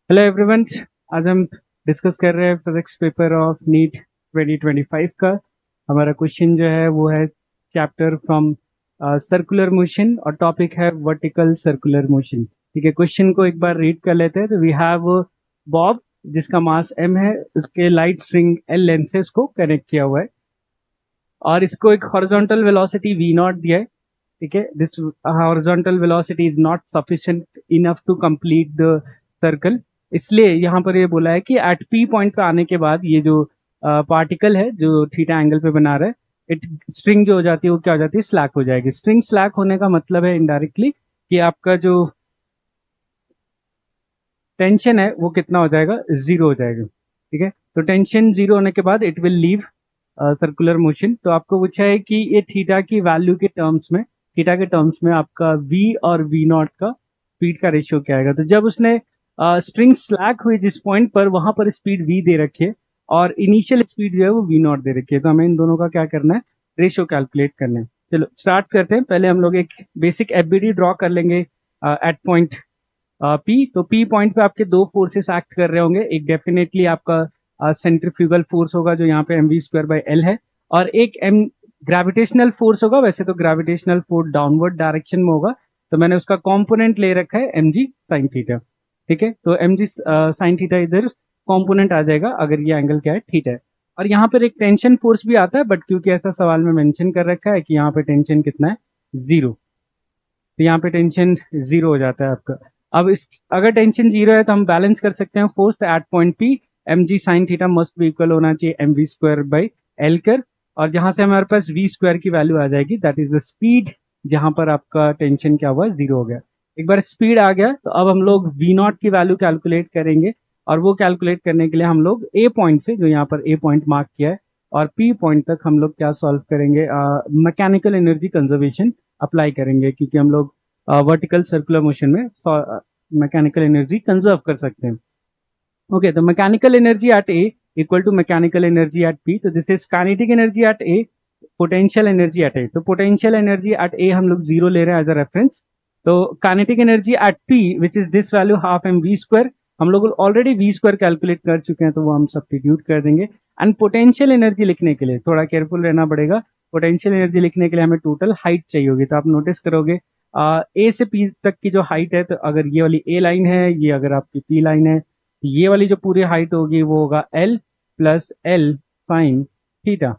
Hello everyone. आज हम discuss कर रहे हैं फिजिक्स पेपर ऑफ नीट 2025 का। हमारा क्वेश्चन जो है वो है चैप्टर फ्रॉम सर्कुलर मोशन और टॉपिक है वर्टिकल सर्कुलर मोशन। ठीक है, क्वेश्चन को एक बार रीड कर लेते हैं। तो वी हैव बॉब जिसका मास m है, उसके लाइट स्ट्रिंग l लेंथ से उसको कनेक्ट किया हुआ है और इसको एक हॉरिजॉन्टल वेलोसिटी v नॉट दिया है। ठीक है, this horizontal velocity is not sufficient enough to complete the circle. इसलिए यहाँ पर ये बोला है कि एट पी पॉइंट पे आने के बाद ये जो पार्टिकल है जो थीटा एंगल पे बना रहा है, इट स्ट्रिंग जो हो जाती है वो क्या हो जाती है, स्लैक हो जाएगी। स्ट्रिंग स्लैक होने का मतलब है इनडायरेक्टली कि आपका जो टेंशन है वो कितना हो जाएगा, जीरो हो जाएगा। ठीक है, तो टेंशन जीरो होने के बाद it will leave circular motion. तो आपको पूछा है कि ये थीटा की वैल्यू के टर्म्स में, थीटा के टर्म्स में आपका v और v नॉट का स्पीड का रेशियो क्या आएगा। तो जब उसने स्ट्रिंग स्लैक हुई जिस पॉइंट पर, वहां पर स्पीड v दे रखी है और इनिशियल स्पीड जो है वो v नॉट दे रखी है। तो हमें इन दोनों का क्या करना है, रेशियो कैलकुलेट करना है। चलो स्टार्ट करते हैं। पहले हम लोग एक बेसिक एफबीडी ड्रॉ कर लेंगे एट पॉइंट पी। तो पी पॉइंट पे आपके दो फोर्सेस एक्ट कर रहे होंगे। एक डेफिनेटली आपका सेंट्रीफ्यूगल फोर्स होगा जो यहाँ पे M V square by L है, और एक एम ग्रेविटेशनल फोर्स होगा। वैसे तो ग्रेविटेशनल फोर्स डाउनवर्ड डायरेक्शन में होगा, तो मैंने उसका कंपोनेंट ले रखा है एम जी साइन थीटा। ठीक है, तो एम जी साइन थीटा इधर कंपोनेंट आ जाएगा अगर ये एंगल क्या है, थीटा है। और यहाँ पर एक टेंशन फोर्स भी आता है, बट क्योंकि ऐसा सवाल में मेंशन कर रखा है कि यहाँ पे टेंशन कितना है, जीरो, तो यहाँ पे टेंशन जीरो हो जाता है आपका। अब इस अगर टेंशन जीरो है तो हम बैलेंस कर सकते हैं force. At point P M G sine theta must भी इक्वल होना चाहिए M V square by L कर, और जहां से हमारे पास वी स्क्वायर की वैल्यू आ जाएगी, दैट इज द स्पीड जहां पर आपका टेंशन क्या हुआ, जीरो हो गया। एक बार स्पीड आ गया तो अब हम लोग वी नॉट की वैल्यू कैलकुलेट करेंगे, और वो कैलकुलेट करने के लिए हम लोग ए पॉइंट से, जो यहाँ पर ए पॉइंट मार्क किया है, और पी पॉइंट तक हम लोग क्या सॉल्व करेंगे, मैकेनिकल एनर्जी कंजर्वेशन अप्लाई करेंगे, क्योंकि हम लोग वर्टिकल सर्कुलर मोशन में मैकेनिकल एनर्जी कंजर्व कर सकते हैं। ओके, तो mechanical energy at A equal to mechanical energy at P. तो this is kinetic energy at A, potential energy at A. तो पोटेंशियल एनर्जी एट ए हम लोग जीरो ले रहे हैं एज अ रेफरेंस। तो kinetic energy at P which is this value half M V square, हम लोग ऑलरेडी वी स्क्वायर कैलकुलेट कर चुके हैं, तो वो हम सब्स्टिट्यूट कर देंगे। एंड पोटेंशियल एनर्जी लिखने के लिए थोड़ा केयरफुल रहना पड़ेगा। पोटेंशियल एनर्जी लिखने के लिए हमें टोटल हाइट चाहिए होगी। तो आप नोटिस करोगे ए से पी तक की जो हाइट है, तो अगर ये वाली ए लाइन है, ये अगर आपकी पी लाइन है, तो ये वाली जो पूरी हाइट होगी वो होगा L plus L sine theta.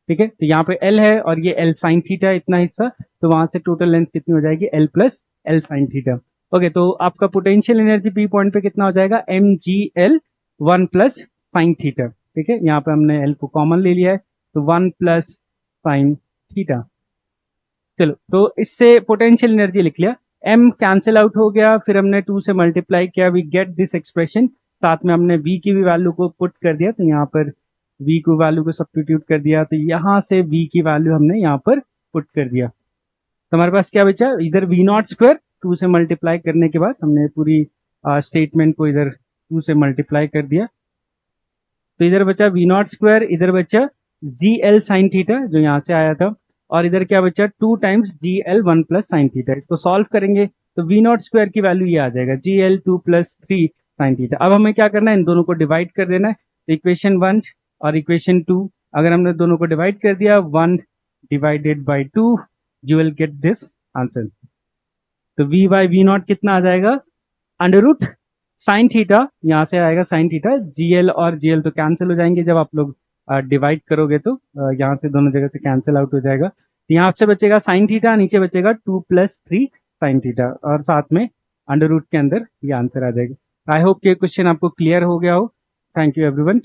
ठीक है, तो यहाँ पे एल है और ये एल साइन थीटा है, इतना हिस्सा। तो वहां से टोटल लेंथ कितनी हो जाएगी, L plus L sine theta. Okay, तो आपका पोटेंशियल एनर्जी पी पॉइंट पे कितना हो जाएगा, M G L one plus sine theta. ठीक है, यहाँ पे हमने एल को कॉमन ले लिया है, तो वन प्लस साइन थीटा। चलो, तो इससे पोटेंशियल एनर्जी लिख लिया। m कैंसिल आउट हो गया, फिर हमने 2 से मल्टीप्लाई किया, वी गेट दिस एक्सप्रेशन। साथ में हमने v की भी वैल्यू को पुट कर दिया, तो यहाँ पर v को वैल्यू को सब्स्टिट्यूट कर दिया, तो यहाँ से v की वैल्यू हमने यहाँ पर पुट कर दिया। तो हमारे पास क्या बचा, इधर वी नॉट स्क्वायर 2 से मल्टीप्लाई करने के बाद हमने पूरी स्टेटमेंट को इधर 2 से मल्टीप्लाई कर दिया, तो इधर बचा वी नॉट स्क्वायर, इधर बचा जी एल साइन थीटा जो यहाँ से आया था, और इधर क्या बचा, 2 टाइम्स जी L one plus sine theta. इसको सॉल्व करेंगे तो वी नॉट स्क्वायर की वैल्यू ये आ जाएगा, G L two plus three sine theta. अब हमें क्या करना है, इन दोनों को डिवाइड कर देना है। तो इक्वेशन 1 और इक्वेशन 2, अगर हमने दोनों को डिवाइड कर दिया, 1 divided by 2, you will get this answer. तो वी बाई वी नॉट कितना आ जाएगा, अंडर रूट साइन थीटा, यहाँ से आएगा साइन थीटा, जीएल और जीएल तो कैंसिल हो जाएंगे जब आप लोग डिवाइड करोगे, तो यहाँ से दोनों जगह से कैंसिल आउट हो जाएगा। तो यहाँ से बचेगा साइन थीटा, नीचे बचेगा 2 + 3 साइन थीटा, और साथ में अंडर रूट के अंदर ये आंसर आ जाएगा। आई होप कि क्वेश्चन आपको क्लियर हो गया हो। Thank you everyone.